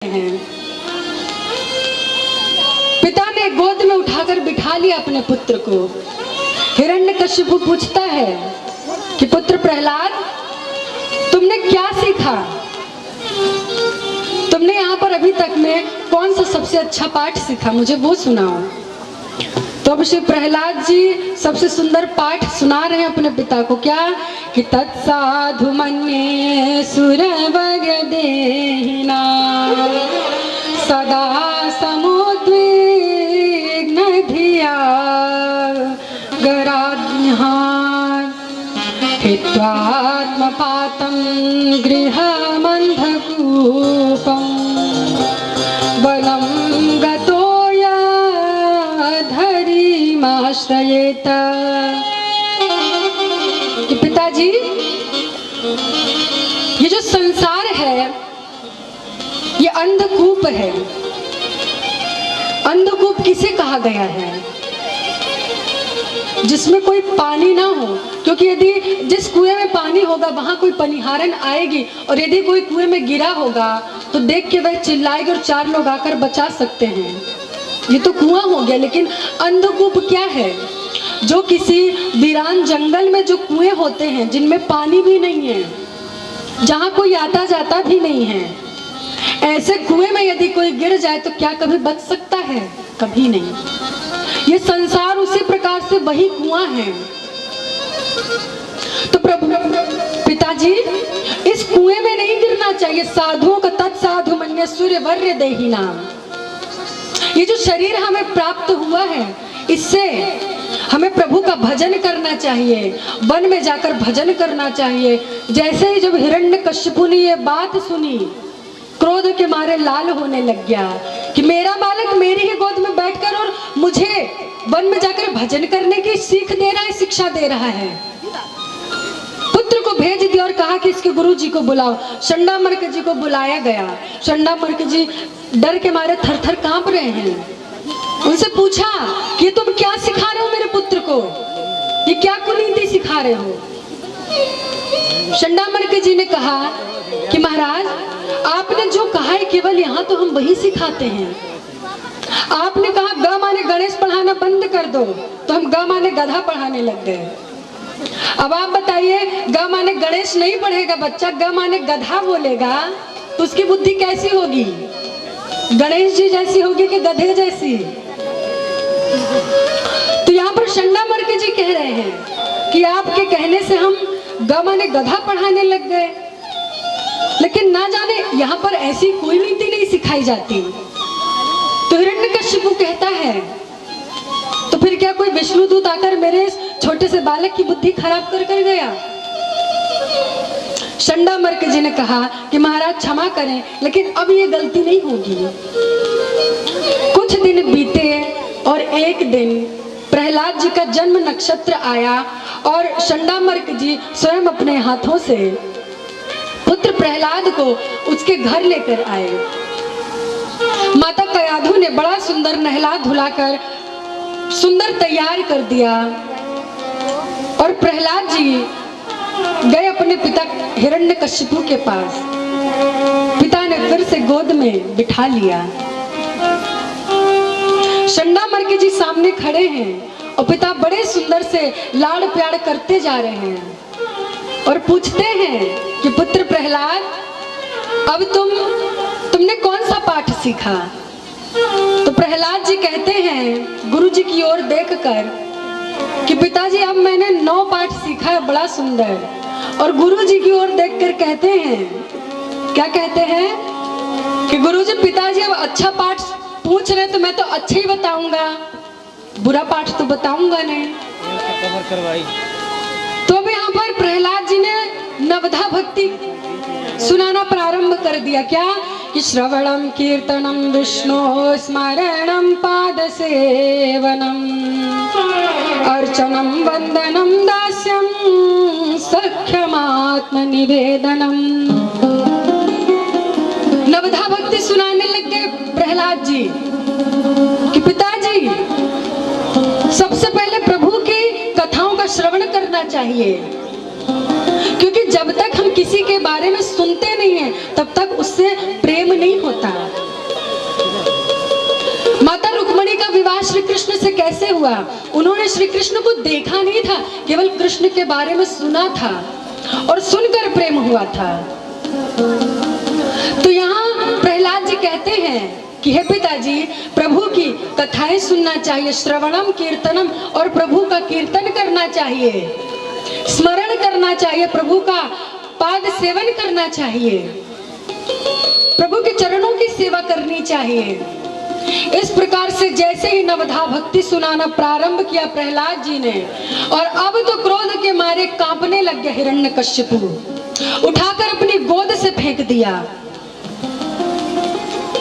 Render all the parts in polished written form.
हैं। पिता ने गोद में उठाकर बिठा लिया अपने पुत्र को। हिरण्यकशिपु पूछता है कि पुत्र प्रहलाद, तुमने क्या सीखा? तुमने यहाँ पर अभी तक में कौन सा सबसे अच्छा पाठ सीखा, मुझे वो सुनाओ। तो अब श्री प्रहलाद जी सबसे सुंदर पाठ सुना रहे हैं अपने पिता को। क्या कि तत्साधु मन्ये सुरवर देहिना सदा समुद्विग्न धिया गराज्ञान् हित्वात्मपातं गृहमन्धकूपं वनं गतो यद्धरीमाश्रयेत। कि पिताजी, ये जो संसार है ये अंधकूप है। अंधकूप किसे कहा गया है? जिसमें कोई पानी ना हो, क्योंकि यदि जिस कुएं में पानी होगा वहां कोई पनिहारन आएगी, और यदि कोई कुएं में गिरा होगा तो देख के वह चिल्लाएगी और 4 लोग आकर बचा सकते हैं। ये तो कुआं हो गया। लेकिन अंधकूप क्या है? जो किसी वीरान जंगल में जो कुएं होते हैं जिनमें पानी भी नहीं है, जहां कोई आता जाता भी नहीं है, ऐसे कुएं में यदि कोई गिर जाए तो क्या कभी बच सकता है? कभी नहीं। ये संसार उसी प्रकार से वही कुआं है। तो प्रभु पिताजी, इस कुएं में नहीं गिरना चाहिए। साधुओं का तत्साधु मन्ये सूर्यवर्य देहिना। ये जो शरीर हमें प्राप्त हुआ है, इससे हमें प्रभु का भजन करना चाहिए, वन में जाकर भजन करना चाहिए। जैसे ही जब हिरण्यकशिपु ने ये बात सुनी, क्रोध के मारे लाल होने लग गया कि मेरा बालक मेरी ही गोद में बैठकर और मुझे वन में जाकर भजन करने की सीख दे रहा है, शिक्षा दे रहा है। पुत्र को भेज दिया और कहा कि इसके गुरु जी को बुलाओ। चंडामर्क जी को बुलाया गया। चंडामर्क जी डर के मारे थर-थर कांप रहे हैं। उनसे पूछा कि तुम क्या सिखा रहे हो मेरे पुत्र को? ये क्या कुनीति सिखा रहे हो? चंडामर्क जी ने कहा कि महाराज, आपने जो कहा है केवल यहाँ तो हम वही सिखाते हैं। आपने कहा ग माने गणेश पढ़ाना बंद कर दो, तो हम ग माने गधा पढ़ाने लग गए। अब आप बताइए, ग माने गणेश नहीं पढ़ेगा बच्चा, ग माने गधा बोलेगा तो उसकी बुद्धि कैसी होगी? गणेश जी जैसी होगी कि गधे जैसी? तो यहाँ पर चंडामर्क जी कह रहे हैं कि आपके कहने से हम ग माने गधा पढ़ाने लग गए। लेकिन ना जाने यहाँ पर ऐसी कोई नीति नहीं सिखाई जाती। तो हिरण्यकशिपु कहता है, तो फिर क्या कोई विष्णुदूत आकर मेरे इस छोटे से बालक की बुद्धि खराब कर गया? चंडामर्क जी ने कहा कि महाराज क्षमा करें, लेकिन अब ये गलती नहीं होगी। कुछ दिन बीते और एक दिन प्रहलाद जी का जन्म नक्षत्र आया और चंडामर्क जी स्वयं अपने हाथों से पुत्र प्रहलाद को उसके घर लेकर आए। माता कयाधु ने बड़ा सुंदर नहला धुलाकर सुंदर तैयार कर दिया और प्रहलाद जी गए अपने पिता हिरण्यकशिपु के पास। पिता ने फिर से गोद में बिठा लिया। चंडामर्क जी सामने खड़े हैं और पिता बड़े सुंदर से लाड़ प्यार करते जा रहे हैं और पूछते हैं कि पुत्र प्रहलाद, अब तुमने कौन सा पाठ सीखा? तो प्रहलाद जी कहते हैं गुरु जी की ओर देखकर कि पिताजी, अब मैंने 9 पाठ सीखा है, बड़ा सुंदर। और गुरु जी की ओर देखकर कहते हैं, क्या कहते हैं कि गुरु जी, पिताजी अब अच्छा पाठ पूछ रहे तो मैं तो अच्छा ही बताऊंगा, बुरा पाठ तो बताऊंगा नहीं। तो अब यहाँ पर प्रहलाद जी ने नवधा भक्ति सुनाना प्रारंभ कर दिया। क्या कि श्रवणम कीर्तनम विष्णु स्मरणम पाद सेवनम अर्चनम वंदनम दास्यम सख्यमात्म निवेदनम। नवधा भक्ति सुनाने लग गए प्रहलाद जी कि पिताजी, सबसे पहले प्रभु की कथाओं का श्रवण करना चाहिए, क्योंकि जब तक हम हम किसी के बारे में सुनते नहीं हैं तब तक उससे प्रेम नहीं होता। माता रुक्मणी का विवाह श्री कृष्ण से कैसे हुआ? उन्होंने श्री कृष्ण को देखा नहीं था, केवल कृष्ण के बारे में सुना था और सुनकर प्रेम हुआ था। तो यहाँ प्रहलाद जी कहते हैं कि हे पिताजी, प्रभु की कथाएं सुनना चाहिए, श्रवणम कीर्तनम, और प्रभु का कीर्तन करना चाहिए, स्मरण करना चाहिए, प्रभु का पाद सेवन करना चाहिए, प्रभु के चरणों की सेवा करनी चाहिए। इस प्रकार से जैसे ही नवधा भक्ति सुनाना प्रारंभ किया प्रहलाद जी ने, और अब तो क्रोध के मारे कांपने लग गया हिरण्यकश्यपु, उठाकर अपनी गोद से फेंक दिया।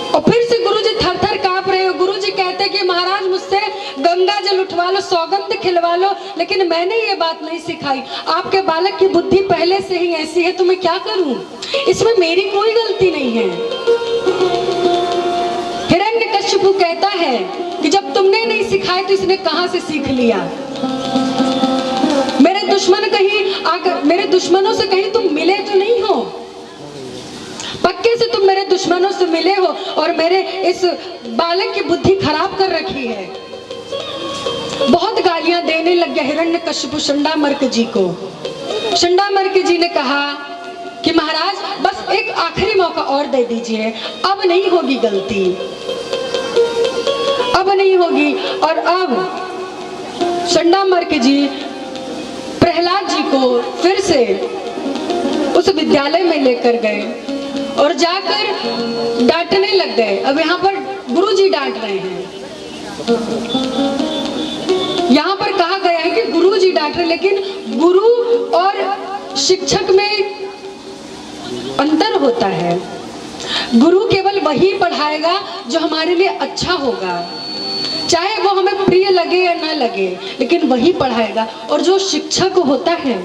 और फिर से गुरुजी थर-थर कांप रहे हो। गुरुजी कहते कि महाराज मुझसे गंगा जल उठवा लो, सौगंध खिलवा लो, लेकिन मैंने ये बात नहीं सिखाई। आपके बालक की बुद्धि पहले से ही ऐसी है, तो मैं क्या करूं? इसमें मेरी कोई गलती नहीं है। हिरण्यकश्यपु कहता है कि जब तुमने नहीं सिखाया तो इसने कहां से सीख लिया? मेरे दुश्मन कहीं आकर, मेरे दुश्मनों से कहीं तुम मिले तो नहीं हो? पक्के से तुम मेरे दुश्मनों से मिले हो और मेरे इस बालक की बुद्धि खराब कर रखी है। बहुत गालियां देने लग गया हिरण्यकश्यपु चंडामर्क जी को। चंडामर्क जी ने कहा कि महाराज बस एक आखिरी मौका और दे दीजिए, अब नहीं होगी गलती, अब नहीं होगी। और अब चंडामर्क जी प्रहलाद जी को फिर से उस विद्यालय में लेकर गए और जाकर डांटने लग गए। अब यहाँ पर गुरुजी डांट रहे हैं, यहाँ पर कहा गया है कि गुरुजी डांट रहे, लेकिन गुरु और शिक्षक में अंतर होता है। गुरु केवल वही पढ़ाएगा जो हमारे लिए अच्छा होगा, चाहे वो हमें प्रिय लगे या ना लगे, लेकिन वही पढ़ाएगा। और जो शिक्षक होता है,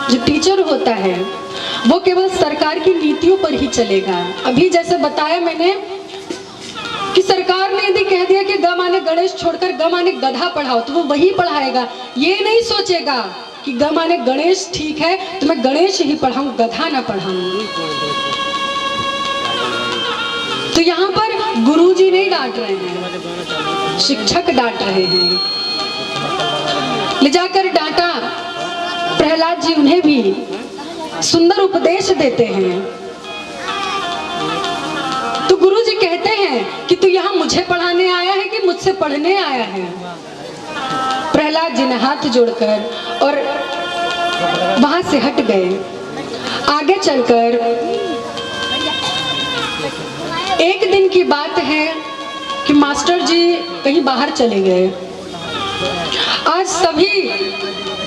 जो टीचर होता है, वो केवल सरकार की नीतियों पर ही चलेगा। अभी जैसे बताया मैंने कि सरकार ने यदि कह दिया कि ग माने गणेश छोड़कर ग माने गधा पढ़ाओ, तो वो वही पढ़ाएगा। ये नहीं सोचेगा कि ग माने गणेश ठीक है तो मैं गणेश ही पढ़ाऊं, गधा ना पढ़ाऊं। तो यहाँ पर गुरुजी नहीं डांट रहे हैं, शिक्षक डांट रहे हैं। ले जाकर डांटा प्रहलाद जी, उन्हें भी सुंदर उपदेश देते हैं। तो गुरुजी कहते हैं कि तू यहाँ मुझे पढ़ाने आया है कि मुझसे पढ़ने आया है? प्रहलाद जी ने हाथ जोड़कर और वहां से हट गए। आगे चलकर एक दिन की बात है कि मास्टर जी कहीं बाहर चले गए। आज सभी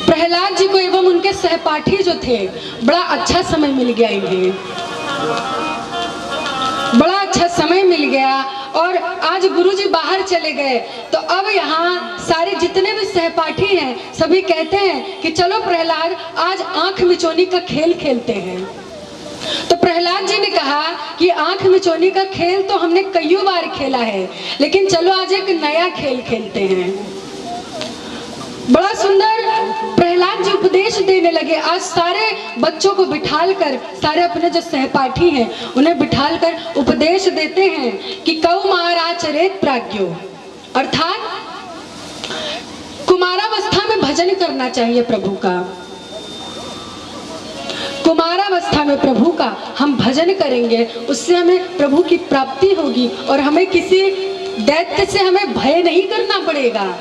प्रहलाद जी को एवं उनके सहपाठी जो थे, बड़ा अच्छा समय मिल गया इन्हें, बड़ा अच्छा समय मिल गया। और आज गुरुजी बाहर चले गए, तो अब यहाँ सारे जितने भी सहपाठी हैं सभी कहते हैं कि चलो प्रहलाद आज आंख मिचौनी का खेल खेलते हैं। तो प्रहलाद जी ने कहा कि आंख मिचौनी का खेल तो हमने कई बार खेला है, लेकिन चलो आज एक नया खेल खेलते हैं। बड़ा सुंदर प्रहलाद जी उपदेश देने लगे। आज सारे बच्चों को बिठाल कर, सारे अपने जो सहपाठी हैं उन्हें बिठाल कर उपदेश देते हैं कि कौमाराचरेत प्राज्ञो, अर्थात कुमारावस्था में भजन करना चाहिए प्रभु का। कुमारावस्था में प्रभु का हम भजन करेंगे, उससे हमें प्रभु की प्राप्ति होगी और हमें किसी दैत्य से हमें भय नहीं करना पड़ेगा।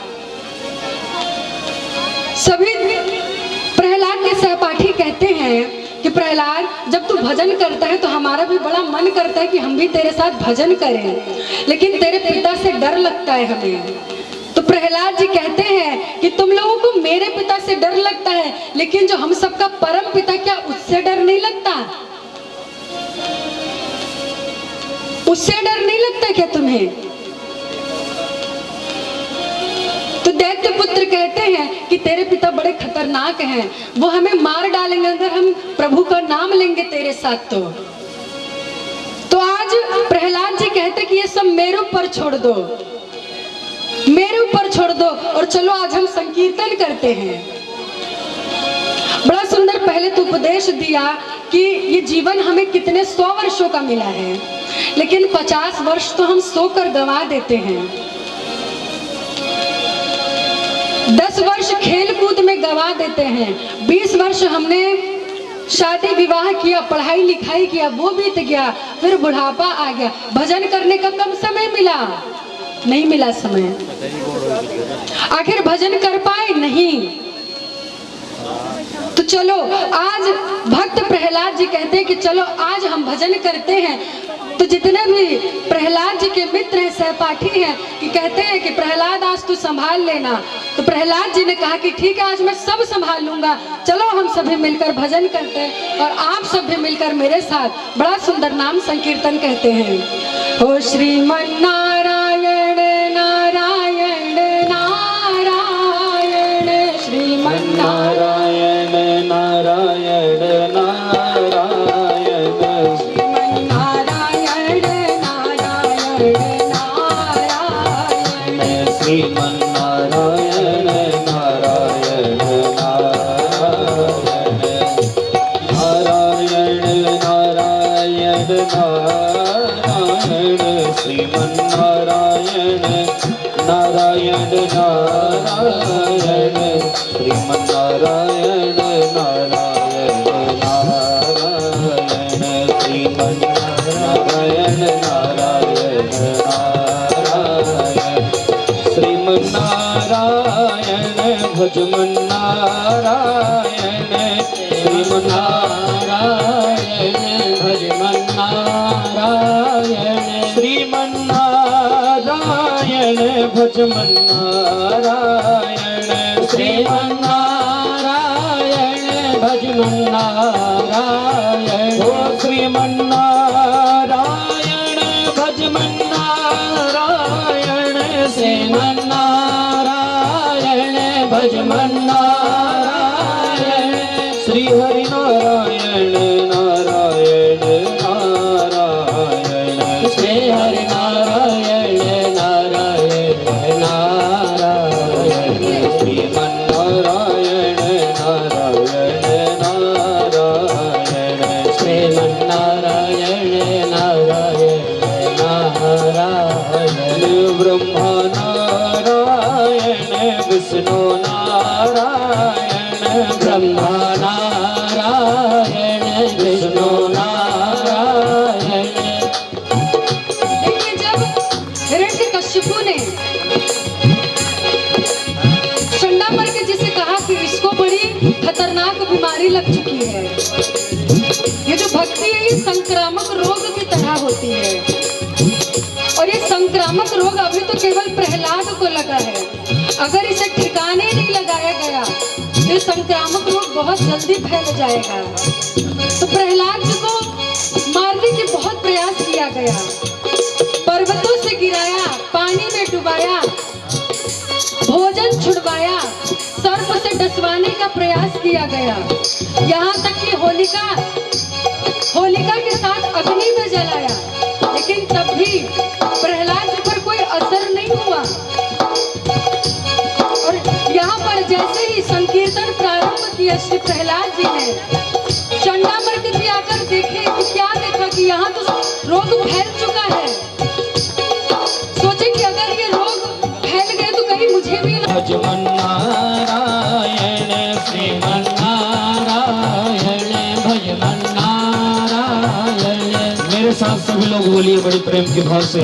सभी प्रहलाद के सहपाठी कहते हैं कि प्रहलाद जब तू भजन करता है तो हमारा भी बड़ा मन करता है कि हम भी तेरे साथ भजन करें, लेकिन तेरे पिता से डर लगता है हमें। तो प्रहलाद जी कहते हैं कि तुम लोगों को मेरे पिता से डर लगता है, लेकिन जो हम सबका परम पिता, क्या उससे डर नहीं लगता? उससे डर नहीं लगता क्या तुम्हें? तो दैत्य पुत्र कहते हैं कि तेरे पिता बड़े खतरनाक हैं, वो हमें मार डालेंगे अगर हम प्रभु का नाम लेंगे तेरे साथ। तो आज प्रहलाद जी कहते कि ये सब मेरे ऊपर छोड़ दो, मेरे ऊपर छोड़ दो और चलो आज हम संकीर्तन करते हैं। बड़ा सुंदर पहले तो उपदेश दिया कि ये जीवन हमें कितने 100 वर्षों का मिला है, लेकिन 50 वर्ष तो हम सोकर गंवा देते हैं, 10 वर्ष खेल कूद में गंवा देते हैं, 20 वर्ष हमने शादी विवाह किया, पढ़ाई लिखाई किया, वो बीत गया, फिर बुढ़ापा आ गया, भजन करने का कम समय मिला, नहीं मिला समय। आखिर भजन कर पाए नहीं। तो चलो आज भक्त प्रहलाद जी कहते हैं कि चलो आज हम भजन करते हैं। तो जितने भी प्रहलाद जी के मित्र हैं, सहपाठी हैं, कि कहते हैं कि प्रहलाद आज तू संभाल लेना। तो प्रहलाद जी ने कहा कि ठीक है, आज मैं सब संभाल लूंगा, चलो हम सभी मिलकर भजन करते हैं और आप सब भी मिलकर मेरे साथ बड़ा सुंदर नाम संकीर्तन कहते हैं। हो श्रीमन नारायण नारायण नारायण, श्रीमन नारायण नारायण नारायण, श्रीमन नारायण नारायण नारायण, श्रीमन नारायण नारायण नारायण, नारायण नारायण नारायण, श्रीमन नारायण नारायण नारायण, श्रीमन नारायण नारायण नारायण, श्रीमन नारायण नारायण नारायण, श्रीमन नारायण भजमन नारायण, श्रीमन नारायण भजमन नारायण, श्रीमन नारायण भजमन नारायण, श्रीमन नारायण भजमन नारायण, ओ श्रीमन नारायण भजमन नारायण, श्रीमन नारायण भजमन नारायण, श्री हरि नारायण नारायण नारायण, श्री हरि नारायण नारायण नारायण, श्रीमन नारायण नारायण नारायण, श्रीमन नारायण नारायण नारायण, ब्रह्मा नारायण विष्णु नारायण, ब्रह्मा नारायण विष्णु नारायण। देखिए, जब हिरण्यकश्यपु ने चंडामर के जिसे कहा कि इसको बड़ी खतरनाक बीमारी लग चुकी है, ये जो भक्ति है ये संक्रामक रोग की तरह होती है, और ये संक्रामक रोग अभी तो केवल प्रहलाद को लगा है, अगर इसे ठिकाने नहीं लगाया गया तो ये संक्रामक रोग बहुत जल्दी फैल जाएगा। तो प्रहलाद जी को मारने के बहुत प्रयास किया गया, पर्वतों से गिराया, पानी में डुबाया, भोजन छुड़वाया, सर्प से डसवाने का प्रयास किया गया, यहाँ तक कि होलिका के साथ अग्नि में जलाया, लेकिन तब भी प्रहलाद जी पर कोई असर नहीं हुआ। और यहाँ पर जैसे ही संकीर्तन प्रारंभ किया श्री प्रहलाद जी ने, चंडामर्क जी आकर देखे कि क्या देखा कि यहाँ तो रोग फैल चुका है। सोचे कि अगर ये रोग फैल गए तो कहीं मुझे भी ना। भजमन नारायण श्रीमन नारायण भजमन नारायण, मेरे साथ सभी लोग बोलिए बड़े प्रेम के भाव से,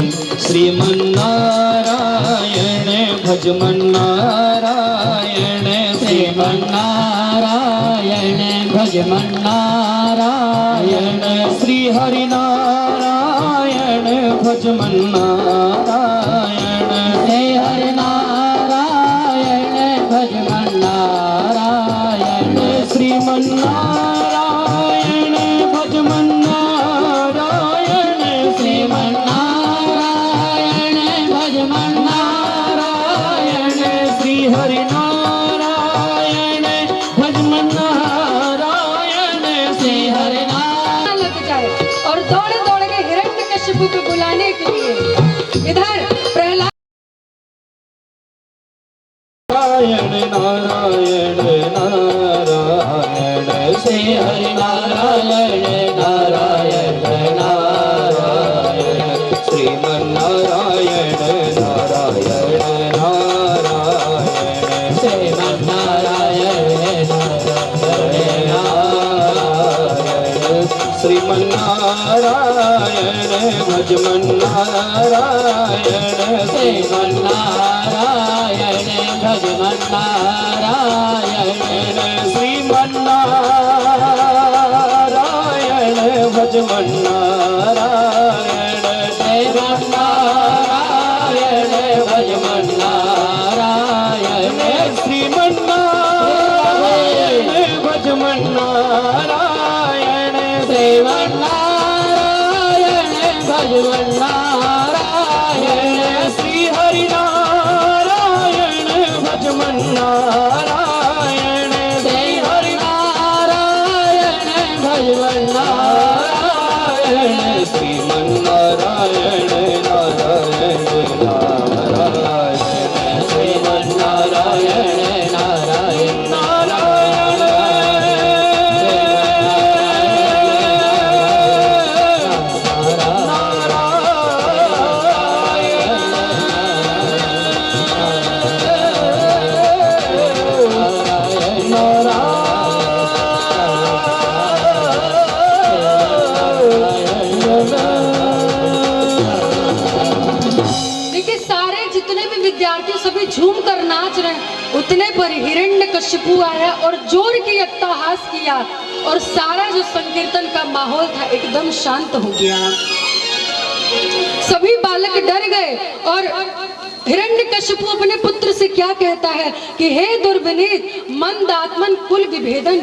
श्रीमन नारायण भजमन नारायण, श्रीमन नारायण भजमन नारायण, श्री हरि नारायण भजमन नारायण, श्री हरि नारायण भजमन नारायण, श्रीमन नारायण भजमन नारायण, श्रीमन नारायण भजमन नारायण, श्री हरि नारायण भजमन नारायण, श्री हरि नारायण। लग जाए और दौड़े दौड़ के हिरण्यकश्यपु को बुलाने के लिए इधर प्रहलाद नारायण नारायण नारायण, श्री हरि नारायण नारायण नारायण श्रीमन्नारायण नारायण नारायण श्रीमन्नारायण नारायण श्रीमन्नारायण भजमन्नारायण श्रीमन्नारायण भजमन्नारायण श्रीमन्नारायण भजमन्नारायण श्रीमन्नारायण भजमन्नारायण श्रीमन्नारायण भजमन्नारायण श्रीमन्नारायण भजमन्नारायण श्री हरि नारायण भजमन्नारायण श्री हरि नारायण भजमन्नारायण श्रीमन्नारायण नारायण नारायण श्रीमन्नारायण नारायण नारायण देखिए सारे जितने भी विद्यार्थी सभी झूम कर नाच रहे हैं। उतने पर हिरण्यकशिपु आया और जोर की अट्टहास किया और सारा जो संकीर्तन का माहौल था एकदम शांत हो गया। सभी बालक डर गए और हिरण्यकशिपु अपने पुत्र से क्या कहता है कि हे दुर्विनीत मंदात्मन कुल विभेदन,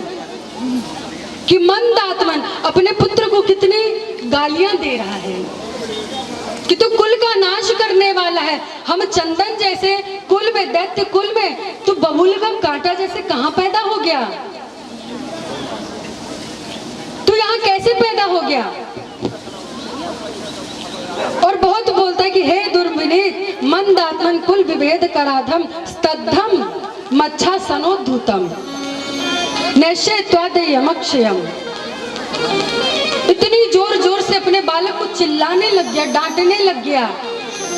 कि मंदात्मन अपने पुत्र को कितनी गालियां दे रहा है कि तू कुल का नाश करने वाला है। हम चंदन जैसे कुल में, दैत्य कुल में तू बबूलगम कांटा जैसे कहां पैदा हो गया? तू यहाँ कैसे पैदा हो गया? और बहुत बोलता है कि हे दुर्विनीत मंदात्मन कुल विभेद कराधम स्तद्धम मच्छा सनोद्धूतम नैशे त्वादयमक्षयम। इतनी जोर जोर से अपने बालक को चिल्लाने लग गया, डांटने लग गया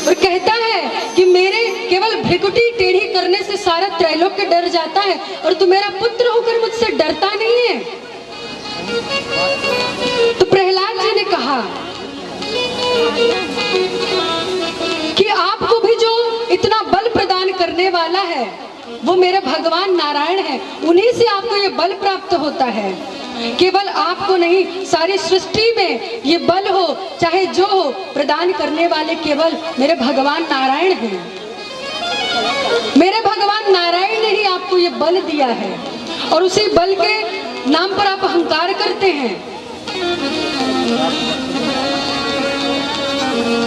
और कहता है कि मेरे केवल भ्रिकुटी टेढ़ी करने से सारा त्रैलोक्य डर जाता है और तू मेरा पुत्र होकर मुझसे डरता नहीं है। तो प्रहलाद जी ने कहा कि आपको भी जो इतना बल प्रदान करने वाला है वो मेरे भगवान नारायण है, उन्हीं से आपको ये बल प्राप्त होता है। केवल आपको नहीं, सारी सृष्टि में ये बल हो चाहे जो हो, प्रदान करने वाले केवल मेरे भगवान नारायण हैं। मेरे भगवान नारायण ने ही आपको ये बल दिया है और उसी बल के नाम पर आप अहंकार करते हैं।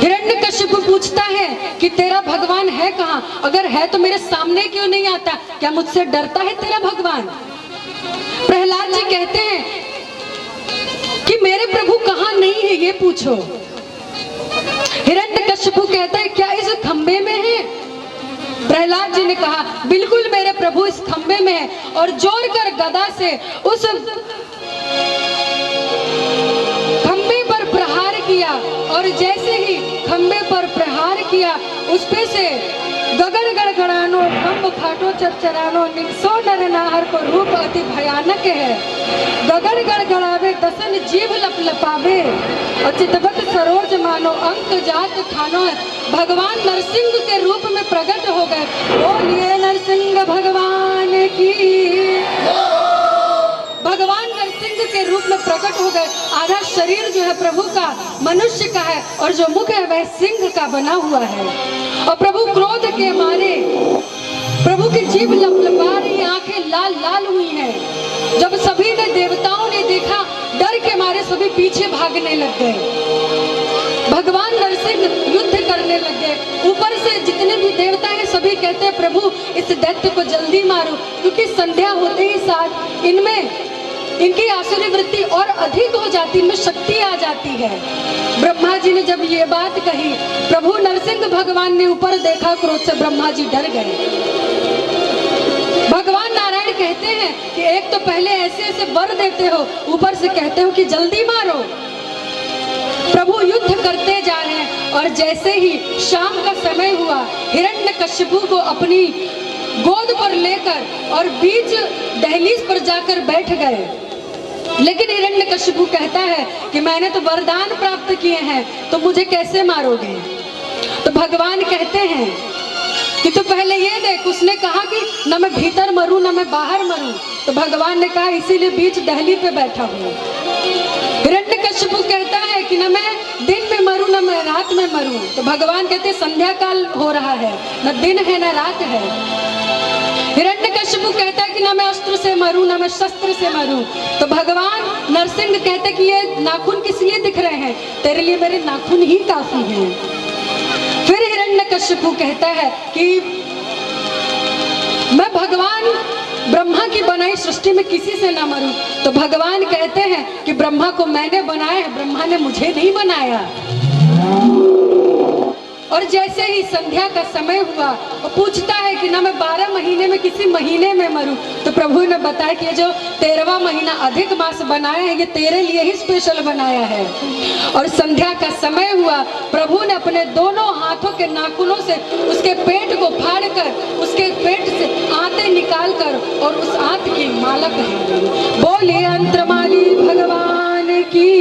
हिरण्यकशिपु पूछता है कि तेरा भगवान है कहाँ? अगर है तो मेरे सामने क्यों नहीं आता? क्या मुझसे डरता है तेरा भगवान? प्रहलाद जी कहते हैं कि मेरे प्रभु कहाँ नहीं है ये पूछो। हिरण्यकशिपु कहता है क्या इस खंबे में है? प्रहलाद जी ने कहा बिल्कुल मेरे प्रभु इस खंबे में है, और जोर कर गदा से उस खंबे पर प्रहार किया और जैसे ही खंबे पर प्रहार किया उस पे से गगन गड़गड़ानो खम्ब फाटो चरचरानो निकसो नर नाहर को रूप अति भयानक है। गगन गड़गड़ावे दसन जीभ लपलपावे और चितवत सरोज मानो अंक जात खानो है। भगवान नरसिंह के रूप में प्रकट हो गए। बोलिए नरसिंह भगवान की। भगवान नरसिंह के रूप में प्रकट हो गए। आधा शरीर जो है प्रभु का मनुष्य का है और जो मुख है वह सिंह का बना हुआ है। और प्रभु क्रोध के मारे प्रभु की जीभ लपलपा रही, आंखें लाल लाल हुई हैं। जब सभी ने देवताओं ने देखा डर के मारे सभी पीछे भागने लग गए। भगवान नरसिंह युद्ध करने लग गए। ऊपर से जितने भी देवता हैं सभी कहते हैं प्रभु इस दैत्य को जल्दी मारो, क्योंकि संध्या होते ही साथ इनमें इनकी आसुरी वृत्ति और अधिक हो जाती, इनमें शक्ति आ जाती है। ब्रह्मा जी ने जब ये बात कही, प्रभु नरसिंह भगवान ने ऊपर देखा, क्रोध से ब्रह्मा जी डर गए। भगवान नारायण कहते हैं कि एक तो पहले ऐसे ऐसे वर देते हो, ऊपर से कहते हो कि जल्दी मारो। प्रभु युद्ध करते जा रहे हैं और जैसे ही शाम का समय हुआ, हिरण्यकशिपु को अपनी गोद पर लेकर और बीच दहलीज पर जाकर बैठ गए। लेकिन हिरण्यकशिपु कहता है कि मैंने तो वरदान प्राप्त किए हैं, तो मुझे कैसे मारोगे? तो भगवान कहते हैं कि तू पहले ये देख, उसने कहा कि न मैं भीतर मरूं न मैं बाहर मरूं। तो भगवान ने कहा इसीलिए बीच दहली पे बैठा हूँ। हिरण्यकशिपु कहता है कि न मैं दिन में मरूं न मैं रात में मरूं। तो भगवान कहते संध्या काल हो रहा है, न दिन है न रात है। हिरण्यकशिपु कहता है कि ना मैं अस्त्र से मरूं ना मैं शस्त्र से मरूं। तो भगवान नरसिंह कहते कि ये नाखून किस लिए दिख रहे हैं? तेरे लिए मेरे नाखून ही काफी हैं। फिर हिरण्यकशिपु कहता है कि मैं भगवान ब्रह्मा की बनाई सृष्टि में किसी से ना मरूं। तो भगवान कहते हैं कि ब्रह्मा को मैंने बनाया है, ब्रह्मा ने मुझे नहीं बनाया। और जैसे ही संध्या का समय हुआ, वो पूछता है कि ना मैं 12 महीने में किसी महीने में मरूं। तो प्रभु ने बताया कि ये जो 13वां महीना अधिक मास बनाया है, ये तेरे लिए ही स्पेशल बनाया है। और संध्या का समय हुआ, प्रभु ने अपने दोनों हाथों के नाखूनों से उसके पेट को फाड़कर उसके पेट से आंतें निकालकर और उस आंत की माला पहन दी। बोले अंतरमाली भगवान की।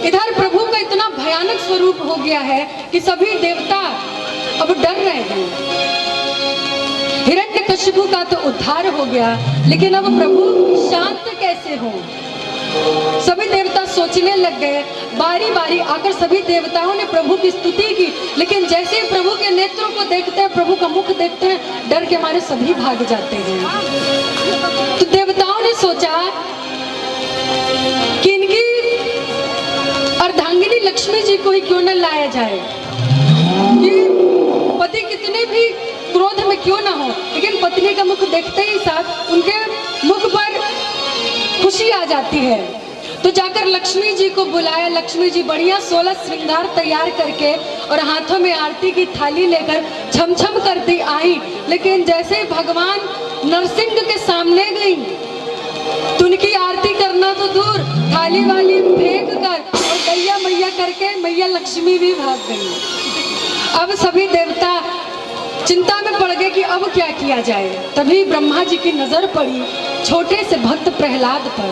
इधर प्रभु का इतना भयानक स्वरूप हो गया है कि सभी देवता अब डर रहे हैं। हिरण्यकशिपु का तो उद्धार हो गया, लेकिन अब प्रभु शांत कैसे हो? सभी देवता सोचने लग गए। बारी बारी आकर सभी देवताओं ने प्रभु की स्तुति की, लेकिन जैसे ही प्रभु के नेत्रों को देखते हैं, प्रभु का मुख देखते हैं, डर के मारे सभी भाग जाते हैं। तो देवताओं ने सोचा कि इनकी अर्धांगिनी लक्ष्मी जी को ही क्यों न लाया जाए, कि पति कितने भी क्रोध में क्यों ना हो, लेकिन पत्नी का मुख देखते ही साथ उनके मुख पर खुशी आ जाती है। तो जाकर लक्ष्मी जी को बुलाया। लक्ष्मी जी बढ़िया 16 श्रृंगार तैयार करके और हाथों में आरती की थाली लेकर छमछम करती आई। लेकिन जैसे ही भगवान नरसिंह के सामने गई तो उनकी आरती करना तो दूर, थाली वाली फेंक कर और गैया मैया करके मैया लक्ष्मी भी भाग गई। अब सभी देवता चिंता में पड़ गए कि अब क्या किया जाए। तभी ब्रह्मा जी की नजर पड़ी छोटे से भक्त प्रहलाद पर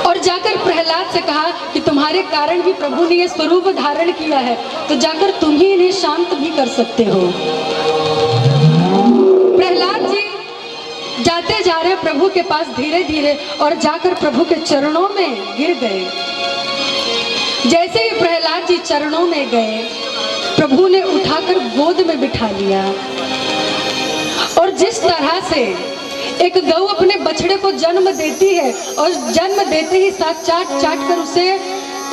और जाकर प्रहलाद से कहा कि तुम्हारे कारण भी प्रभु ने यह स्वरूप धारण किया है, तो जाकर तुम ही इन्हें शांत भी कर सकते हो। प्रहलाद जी जाते जा रहे प्रभु के पास धीरे धीरे और जाकर प्रभु के चरणों में गिर गए। जैसे ही प्रहलाद जी चरणों में गए, प्रभु ने उठाकर गोद में बिठा लिया और जिस तरह से एक गौ अपने बछड़े को जन्म देती है और जन्म देते ही साथ चाट चाट कर उसे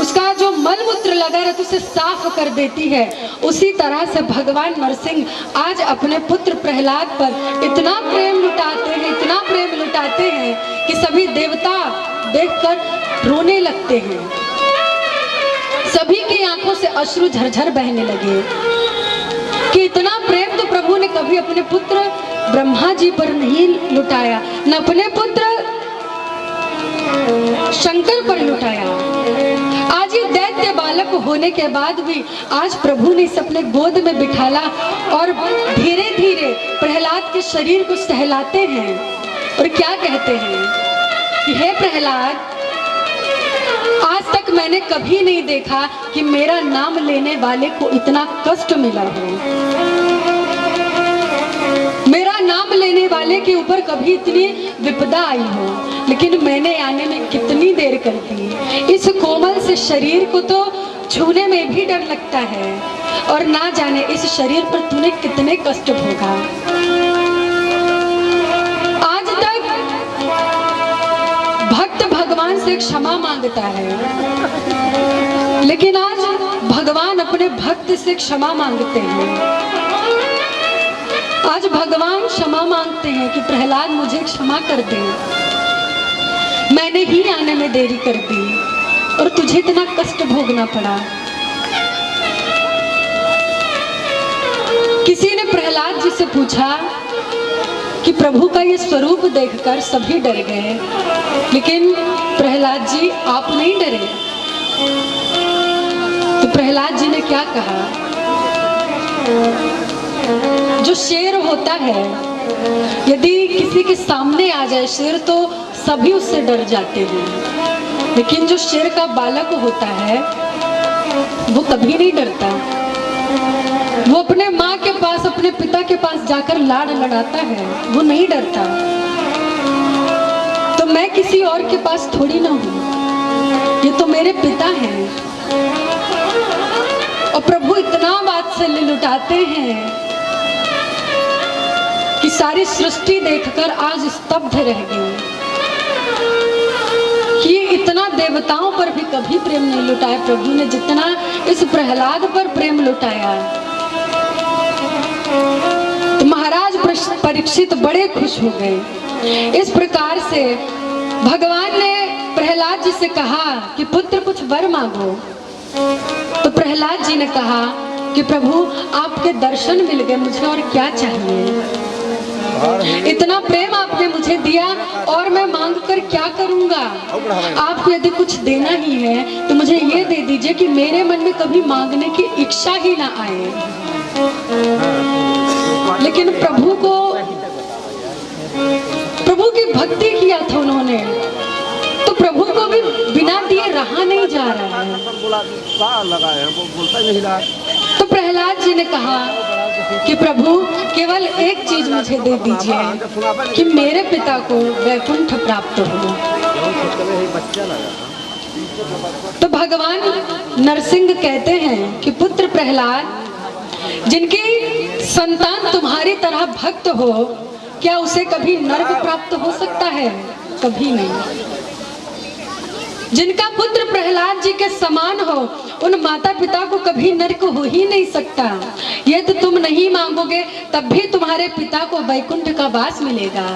उसका जो मलमूत्र लगा रहता है उसे साफ कर देती है, उसी तरह से भगवान नरसिंह आज अपने पुत्र प्रहलाद पर इतना प्रेम लुटाते हैं, इतना प्रेम लुटाते हैं कि सभी देवता देखकर रोने लगते हैं। सभी की आंखों से अश्रु झरझर बहने लगे कि इतना प्रेम तो प्रभु ने कभी अपने पुत्र ब्रह्मा जी पर नहीं लुटाया, न अपने पुत्र शंकर पर लुटाया। आज ये दैत्य बालक होने के बाद भी आज प्रभु ने इसे अपने गोद में बिठाला और धीरे धीरे प्रहलाद के शरीर को सहलाते हैं और क्या कहते हैं कि हे प्रहलाद, आज तक मैंने कभी नहीं देखा कि मेरा नाम लेने वाले को इतना कष्ट मिला हो। मेरा नाम लेने वाले के ऊपर कभी इतनी विपदा आई हो, लेकिन मैंने आने में कितनी देर कर दी। इस कोमल से शरीर को तो छूने में भी डर लगता है और ना जाने इस शरीर पर तूने कितने कष्ट भोगा। आज तक भक्त भगवान से क्षमा मांगता है, लेकिन आज भगवान अपने भक्त से क्षमा मांगते हैं। आज भगवान क्षमा मांगते हैं कि प्रहलाद मुझे क्षमा कर दे, मैंने ही आने में देरी कर दी और तुझे इतना कष्ट भोगना पड़ा। किसी ने प्रहलाद जी से पूछा कि प्रभु का ये स्वरूप देखकर सभी डर गए, लेकिन प्रहलाद जी आप नहीं डरे। तो प्रहलाद जी ने क्या कहा, जो शेर होता है यदि किसी के सामने आ जाए शेर तो सभी उससे डर जाते हैं, लेकिन जो शेर का बालक होता है वो कभी नहीं डरता। वो अपने माँ के पास, अपने पिता के पास जाकर लाड लड़ाता है, वो नहीं डरता। तो मैं किसी और के पास थोड़ी ना हूँ, ये तो मेरे पिता हैं। और प्रभु इतना वात्सल्य लुटाते हैं कि सारी सृष्टि देखकर आज स्तब्ध रह गई कि ये इतना देवताओं पर भी कभी प्रेम नहीं लुटाया प्रभु ने जितना इस प्रहलाद पर प्रेम लुटाया। तो महाराज परीक्षित बड़े खुश हो गए। इस प्रकार से भगवान ने प्रहलाद जी से कहा कि पुत्र कुछ वर मांगो। तो प्रहलाद जी ने कहा कि प्रभु आपके दर्शन मिल गए, मुझे और क्या चाहिए। इतना प्रेम आपने मुझे दिया और मैं मांग कर क्या करूंगा। आपको यदि कुछ देना ही है तो मुझे ये दे दीजिए कि मेरे मन में कभी मांगने की इच्छा ही ना आए। लेकिन प्रभु की भक्ति किया था उन्होंने, तो प्रभु को भी बिना दिए रहा नहीं जा रहा है। तो प्रहलाद जी ने कहा कि प्रभु केवल एक चीज मुझे दे दीजिए कि मेरे पिता को वैकुंठ प्राप्त हो। तो भगवान नरसिंह कहते हैं कि पुत्र प्रहलाद, जिनकी संतान तुम्हारी तरह भक्त हो, क्या उसे कभी नर्क प्राप्त हो सकता है? कभी नहीं। जिनका पुत्र प्रहलाद जी के समान हो, उन माता पिता को कभी नर्क हो ही नहीं सकता। ये तो तुम नहीं मांगोगे तब भी तुम्हारे पिता को वैकुंठ का वास मिलेगा।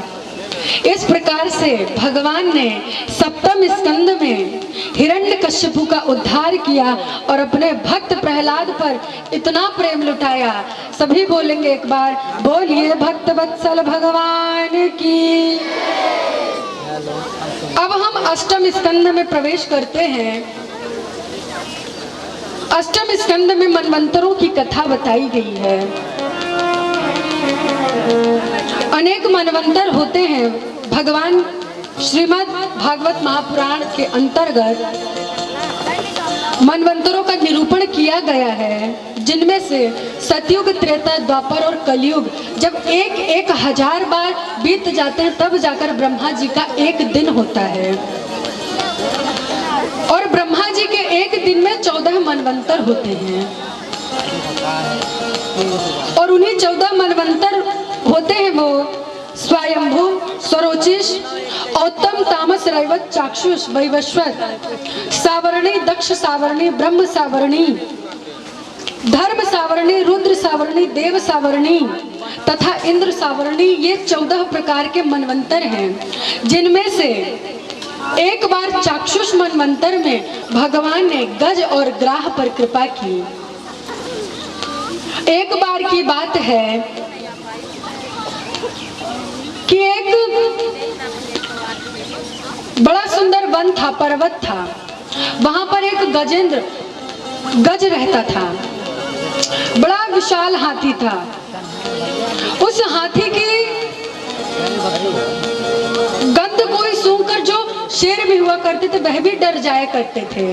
इस प्रकार से भगवान ने सप्तम स्कंद में हिरण्यकश्यपु का उद्धार किया और अपने भक्त प्रहलाद पर इतना प्रेम लुटाया। सभी बोलेंगे एक बार, बोलिए भक्त वत्सल भगवान की। अब हम अष्टम स्कंद में प्रवेश करते हैं। अष्टम स्कंद में मनवंतरों की कथा बताई गई है। अनेक मनवंतर होते हैं। भगवान श्रीमद् भागवत महापुराण के अंतर्गत मनवंतरों का निरूपण किया गया है, जिनमें से सतयुग, त्रेता, द्वापर और कलयुग जब एक हजार बार बीत जाते हैं तब जाकर ब्रह्मा जी का एक दिन होता है। और ब्रह्मा जी के एक दिन में 14 मनवंतर होते हैं। और उन्हीं 14 मनवंतर होते हैं वो स्वयंभू, स्वरोचिष, औत्तम, तामस, रैवत, चाक्षुष, वैवस्वत, सावरणी, दक्ष सावरणी, ब्रह्म सावरणी, धर्म सावरणी, रुद्र सावरणी, देव सावरणी तथा इंद्र सावरणी। ये 14 प्रकार के मनवंतर हैं, जिनमें से एक बार चाक्षुष मनवंतर में भगवान ने गज और ग्राह पर कृपा की। एक बार की बात है कि एक बड़ा सुंदर वन था, पर्वत था। वहां पर एक गजेंद्र गज रहता था। बड़ा विशाल हाथी था। उस हाथी की गंध कोई सूंघकर जो शेर भी हुआ करते थे वह भी डर जाया करते थे।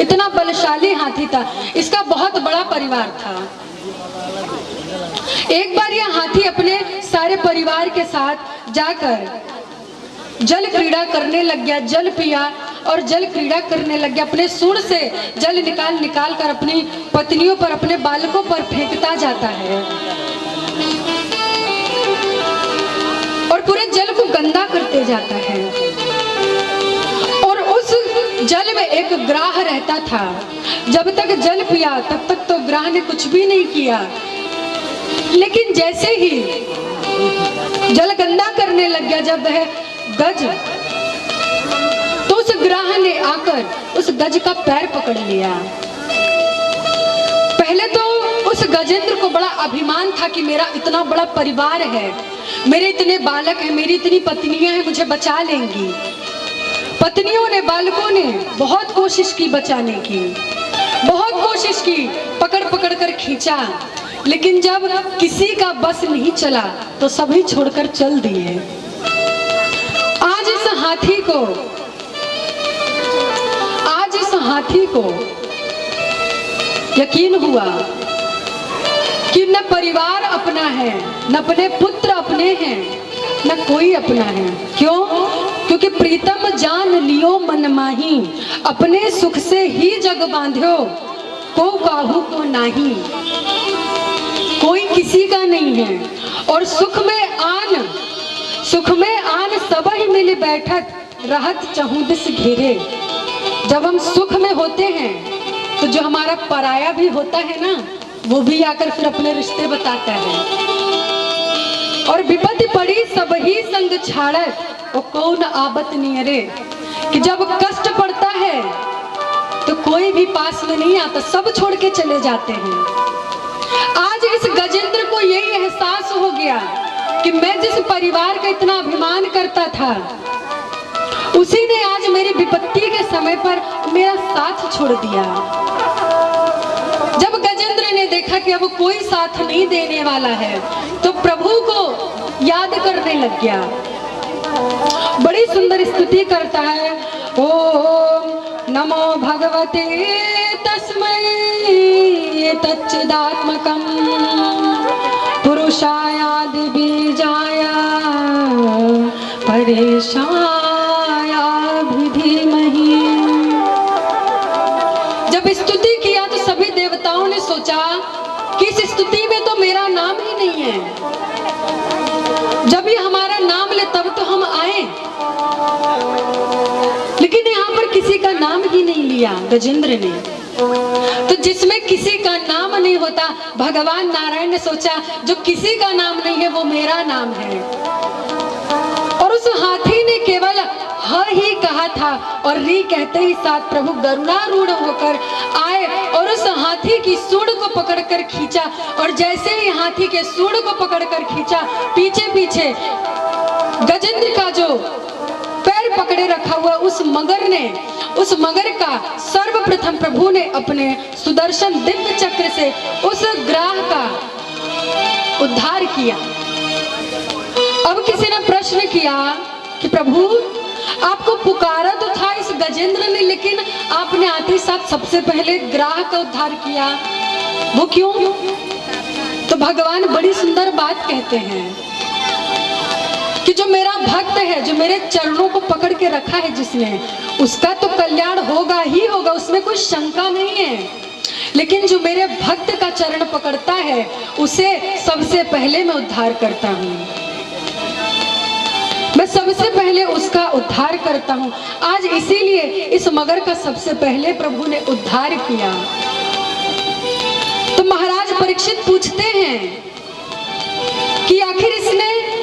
इतना बलशाली हाथी था। इसका बहुत बड़ा परिवार था। एक बार यह हाथी अपने सारे परिवार के साथ जाकर जल क्रीड़ा करने लग गया। जल पिया और जल क्रीड़ा करने लग गया। अपने सूंड से जल निकाल कर अपनी पत्नियों पर, अपने बालकों पर फेंकता जाता है और पूरे जल को गंदा करते जाता है। और उस जल में एक ग्राह रहता था। जब तक जल पिया तब तक तो ग्राह ने कुछ भी नहीं किया, लेकिन जैसे ही जल गंदा करने लग गया जब वह गज, तो उस ग्राह ने आकर उस गज का पैर पकड़ लिया। पहले तो उस गजेंद्र को बड़ा अभिमान था कि मेरा इतना बड़ा परिवार है, मेरे इतने बालक हैं, मेरी इतनी पत्नियां हैं, मुझे बचा लेंगी। पत्नियों ने, बालकों ने बहुत कोशिश की बचाने की, बहुत कोशिश की, पकड़ पकड़ कर खींचा, लेकिन जब किसी का बस नहीं चला तो सभी छोड़कर चल दिए। आज इस हाथी को यकीन हुआ कि न परिवार अपना है, न अपने पुत्र अपने हैं, न कोई अपना है। क्यों? क्योंकि प्रीतम जान लियो मन माही, अपने सुख से ही जग बांध्यो, को काहू को नाही। कोई किसी का नहीं है। और सुख में आन सब ही मिल बैठत, रहत चहुदिस घेरे। जब हम सुख में होते हैं तो जो हमारा पराया भी होता है ना, वो भी आकर फिर अपने रिश्ते बताता है। और विपत्ति पड़ी सब ही संग छाड़त, वो कौन आबत नियरे। कि जब कष्ट पड़ता है तो कोई भी पास में नहीं आता, सब छोड़ के चले जाते हैं। आज इस गजेंद्र को यही एहसास हो गया कि मैं जिस परिवार का इतना अभिमान करता था, उसी ने आज मेरी विपत्ति के समय पर मेरा साथ छोड़ दिया। जब गजेंद्र ने देखा कि अब कोई साथ नहीं देने वाला है, तो प्रभु को याद करने लग गया। बड़ी सुंदर स्तुति करता है, ओम नमो भगवते तस्मै तच्चिदात्मकं पुरुषायादि बीजाय परेशाय धीमहि। जब स्तुति किया तो सभी देवताओं ने सोचा कि इस स्तुति में तो मेरा नाम ही नहीं है, जब ये हमारा नाम ले तब तो हम आए, लेकिन यहाँ पर किसी का नाम ही नहीं लिया गजेंद्र ने। तो जिसमें किसी का नाम नहीं होता, भगवान नारायण ने सोचा जो किसी का नाम नहीं है वो मेरा नाम है। और उस हाथी ने केवल ह ही कहा था, और री कहते ही साथ प्रभु गरुड़ारूढ़ होकर आए और उस हाथी की सूंड को पकड़कर खींचा। और जैसे ही हाथी के सूंड को पकड़कर खींचा, पीछे पीछे गजेंद्र का जो पैर पकड़े रखा हुआ उस मगर का सर्वप्रथम प्रभु ने अपने सुदर्शन दिव्य चक्र से उस ग्राह का उद्धार किया। अब किसी ने प्रश्न किया कि प्रभु आपको पुकारा तो था इस गजेंद्र ने, लेकिन आपने आते साथ सबसे पहले ग्राह का उद्धार किया, वो क्यों? तो भगवान बड़ी सुंदर बात कहते हैं कि जो मेरा भक्त है, जो मेरे चरणों को पकड़ के रखा है जिसने, उसका तो कल्याण होगा ही होगा, उसमें कोई शंका नहीं है। लेकिन जो मेरे भक्त का चरण पकड़ता है, उसे सबसे पहले मैं उद्धार करता हूँ, मैं सबसे पहले उसका उद्धार करता हूँ। आज इसीलिए इस मगर का सबसे पहले प्रभु ने उद्धार किया। तो महाराज परीक्षित पूछते हैं कि आखिर इसने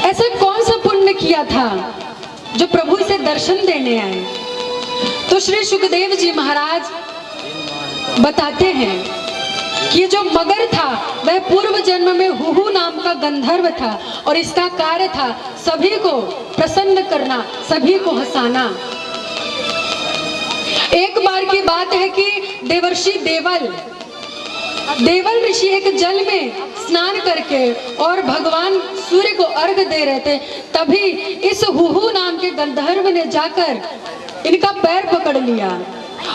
ऐसा कौन सा पुण्य किया था जो प्रभु इसे दर्शन देने आए। तो श्री सुखदेव जी महाराज बताते हैं कि जो मगर था वह पूर्व जन्म में हुहु नाम का गंधर्व था, और इसका कार्य था सभी को प्रसन्न करना, सभी को हंसाना। एक बार की बात है कि देवर्षि देवल ऋषि एक जल में स्नान करके और भगवान सूर्य को अर्घ दे रहे थे, तभी इस हुहु नाम के गंधर्व ने जाकर इनका पैर पकड़ लिया।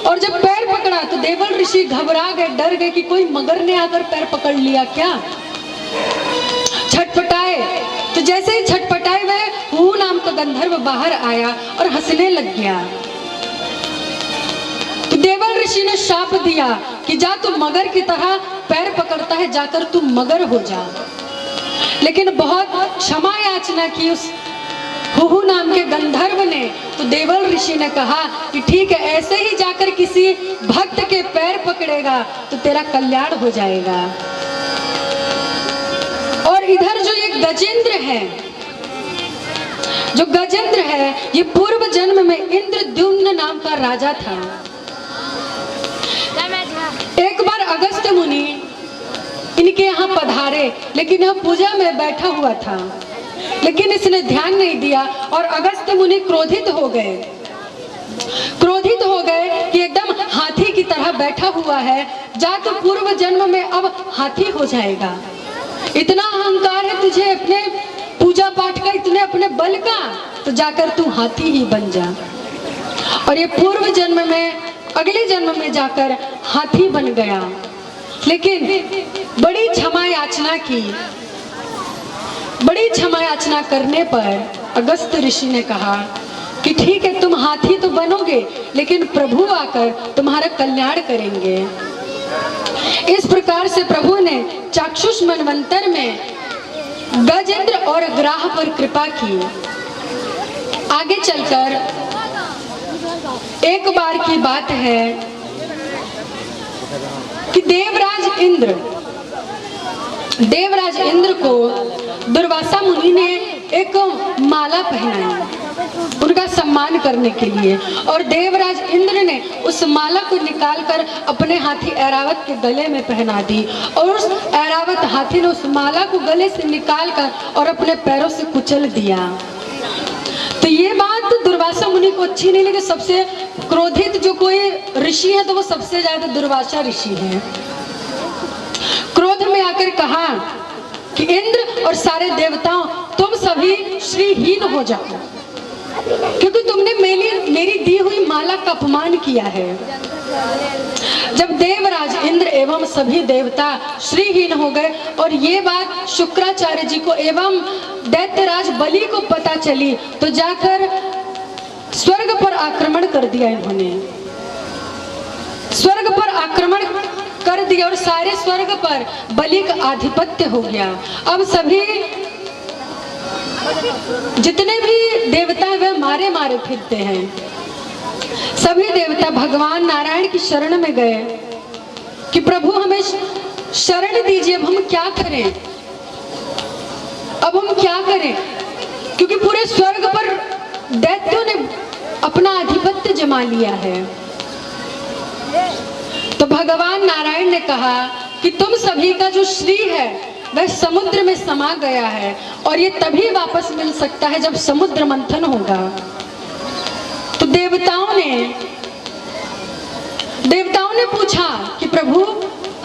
और जब पैर पकड़ा तो देवल ऋषि घबरा गए, डर गए कि कोई मगर ने आकर पैर पकड़ लिया क्या। छटपटाए, तो जैसे ही छटपटाए वह हुहु नाम का गंधर्व बाहर आया और हंसने लग गया। तो देवल ऋषि ने शाप दिया कि जा तू मगर की तरह पैर पकड़ता है, जाकर तू मगर हो जा। लेकिन बहुत क्षमा याचना की उस हुहु नाम के गंधर्व ने। तो देवल ऋषि ने कहा कि ठीक है, ऐसे ही जाकर किसी भक्त के पैर पकड़ेगा तो तेरा कल्याण हो जाएगा। और इधर जो ये गजेंद्र है, जो गजेंद्र है, ये पूर्व जन्म में इंद्रद्युम्न नाम का राजा था। एक बार अगस्त्य मुनि के यहाँ पधारे, लेकिन यह पूजा में बैठा हुआ था, लेकिन इसने ध्यान नहीं दिया और अगस्त मुनि क्रोधित हो गए कि एकदम हाथी की तरह बैठा हुआ है, जा तो पूर्व जन्म में अब हाथी हो जाएगा। इतना अहंकार है तुझे अपने पूजा पाठ का, इतने अपने बल का, तो जाकर तू हाथी ही बन जा। और ये पूर्व जन्म में, अगले जन्म में जाकर हाथी बन गया। लेकिन बड़ी क्षमा याचना की, बड़ी क्षमा याचना करने पर अगस्त ऋषि ने कहा कि ठीक है, तुम हाथी तो बनोगे, लेकिन प्रभु आकर तुम्हारा कल्याण करेंगे। इस प्रकार से प्रभु ने चाक्षुष मनवंतर में गजेंद्र और ग्राह पर कृपा की। आगे चलकर एक बार की बात है कि देवराज इंद्र को दुर्वासा मुनि ने एक माला पहनाई उनका सम्मान करने के लिए, और देवराज इंद्र ने उस माला को निकालकर अपने हाथी ऐरावत के गले में पहना दी, और उस ऐरावत हाथी ने उस माला को गले से निकालकर और अपने पैरों से कुचल दिया। तो ये बात दुर्वासा मुनि को अच्छी नहीं लगी। सबसे क्रोधित जो कोई ऋषि है तो वो सबसे ज्यादा दुर्वासा ऋषि है। क्रोध में आकर कहा कि इंद्र और सारे देवताओं, तुम सभी श्रीहीन हो जाओ, क्योंकि तुमने मेरी दी हुई माला का अपमान किया है। जब देवराज इंद्र एवं सभी देवता श्रीहीन हो गए और ये बात शुक्राचार्य जी को एवं दैत्यराज बलि को पता चली, तो जाकर स्वर्ग पर आक्रमण कर दिया। इन्होंने स्वर्ग पर आक्रमण कर दिया और सारे स्वर्ग पर बलि का आधिपत्य हो गया। अब सभी जितने भी देवता हैं वह मारे मारे फिरते हैं। सभी देवता भगवान नारायण की शरण में गए कि प्रभु हमें शरण दीजिए, अब हम क्या करें, अब हम क्या करें, क्योंकि पूरे स्वर्ग पर दैत्यों ने अपना आधिपत्य जमा लिया है। तो भगवान नारायण ने कहा कि तुम सभी का जो श्री है वह समुद्र में समा गया है, और ये तभी वापस मिल सकता है जब समुद्र मंथन होगा। तो देवताओं ने पूछा कि प्रभु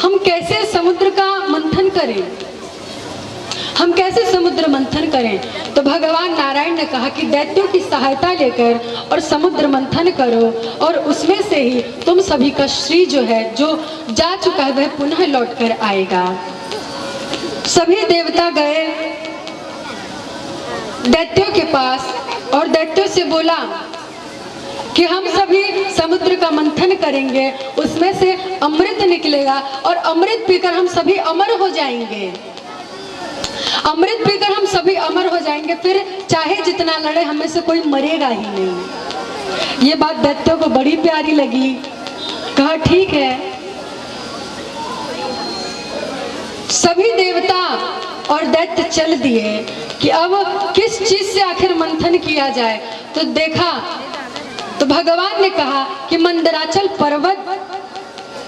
हम कैसे समुद्र का मंथन करें, हम कैसे समुद्र मंथन करें। तो भगवान नारायण ने कहा कि दैत्यों की सहायता लेकर और समुद्र मंथन करो, और उसमें से ही तुम सभी का श्री जो है, जो जा चुका है, वह पुनः लौट कर आएगा। सभी देवता गए दैत्यों के पास और दैत्यों से बोला कि हम सभी समुद्र का मंथन करेंगे, उसमें से अमृत निकलेगा और अमृत पीकर हम सभी अमर हो जाएंगे। अमृत पीकर हम सभी अमर हो जाएंगे, फिर चाहे जितना लड़े हमें से कोई मरेगा ही नहीं। ये बात दैत्यों को बड़ी प्यारी लगी। कहा ठीक है। सभी देवता और दैत्य चल दिए कि अब किस चीज से आखिर मंथन किया जाए। तो देखा तो भगवान ने कहा कि मंदराचल पर्वत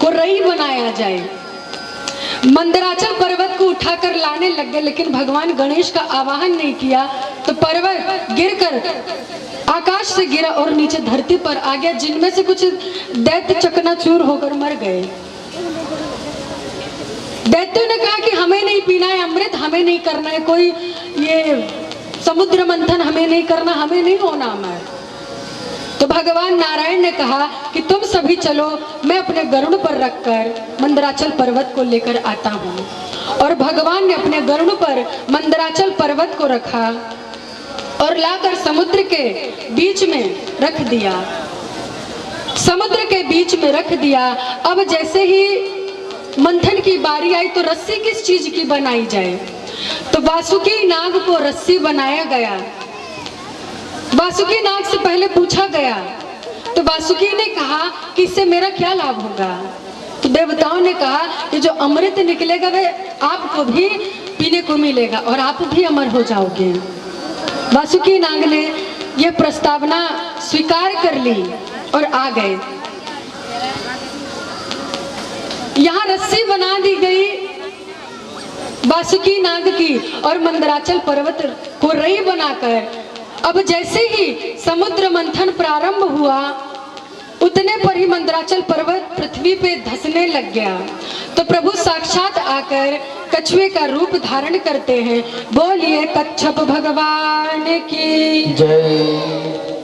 को रई बनाया जाए। मंदराचल पर्वत को उठाकर लाने लग गए, लेकिन भगवान गणेश का आवाहन नहीं किया, तो पर्वत गिरकर आकाश से गिरा और नीचे धरती पर आ गया, जिनमें से कुछ दैत्य चकनाचूर होकर मर गए। दैत्यों ने कहा कि हमें नहीं पीना है अमृत, हमें नहीं करना है कोई ये समुद्र मंथन, हमें नहीं करना, हमें नहीं होना अमर। तो भगवान नारायण ने कहा कि तुम सभी चलो, मैं अपने गरुड़ पर रखकर मंदराचल पर्वत को लेकर आता हूँ। और भगवान ने अपने गरुड़ पर मंदराचल पर्वत को रखा और लाकर समुद्र के बीच में रख दिया। समुद्र के बीच में रख दिया। अब जैसे ही मंथन की बारी आई तो रस्सी किस चीज की बनाई जाए, तो वासुकी नाग को रस्सी बनाया गया। वासुकी नाग से पहले पूछा गया, तो वासुकी ने कहा कि इससे मेरा क्या लाभ होगा। तो देवताओं ने कहा कि जो अमृत निकलेगा वह आपको भी पीने को मिलेगा और आप भी अमर हो जाओगे। वासुकी नाग ने यह प्रस्तावना स्वीकार कर ली और आ गए। यहाँ रस्सी बना दी गई वासुकी नाग की और मंदराचल पर्वत को रई बनाकर, अब जैसे ही समुद्र मंथन प्रारंभ हुआ उतने पर ही मंदराचल पर्वत पृथ्वी पे धंसने लग गया। तो प्रभु साक्षात आकर कछुए का रूप धारण करते हैं। बोलिए कच्छप भगवान की जय।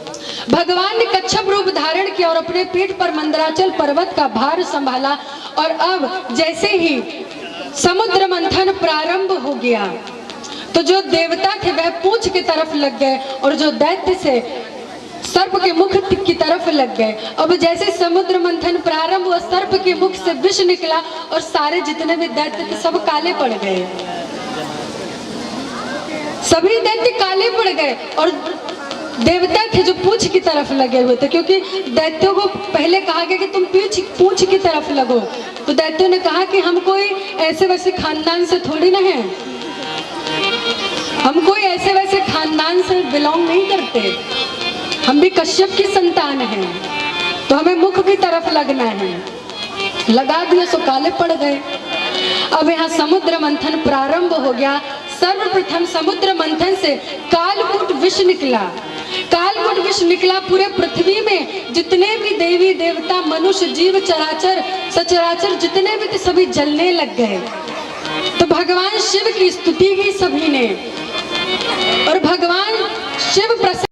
भगवान ने कच्छप रूप धारण किया और अपने पीठ पर मंदराचल पर्वत का भार संभाला। और अब जैसे ही समुद्र मंथन प्रारंभ हो गया तो जो देवता थे वह पूंछ की तरफ लग गए और जो दैत्य से सर्प के मुख की तरफ लग गए। अब जैसे समुद्र मंथन प्रारंभ हुआ, सर्प के मुख से विष निकला और सारे जितने भी दैत्य थे सब काले पड़ गए। सभी दैत्य काले पड़ गए और देवता थे जो पूंछ की तरफ लगे हुए थे, क्योंकि दैत्यों को पहले कहा गया कि तुम पूंछ की तरफ लगो। तो दैत्यों ने कहा कि हम कोई ऐसे वैसे खानदान से थोड़ी ना है, हम कोई ऐसे वैसे खानदान से बिलोंग नहीं करते, हम भी कश्यप की संतान हैं, तो हमें मुख की तरफ लगना है। लगा दिया सो काले पड़ गए। अब यहाँ समुद्र मंथन प्रारंभ हो गया। सर्वप्रथम समुद्र मंथन से कालकूट विष निकला। कालकूट विष निकला, पूरे पृथ्वी में जितने भी देवी देवता मनुष्य जीव चराचर सचराचर जितने भी थे सभी जलने लग गए। तो भगवान शिव की स्तुति की सभी ने और भगवान शिव प्रसन्न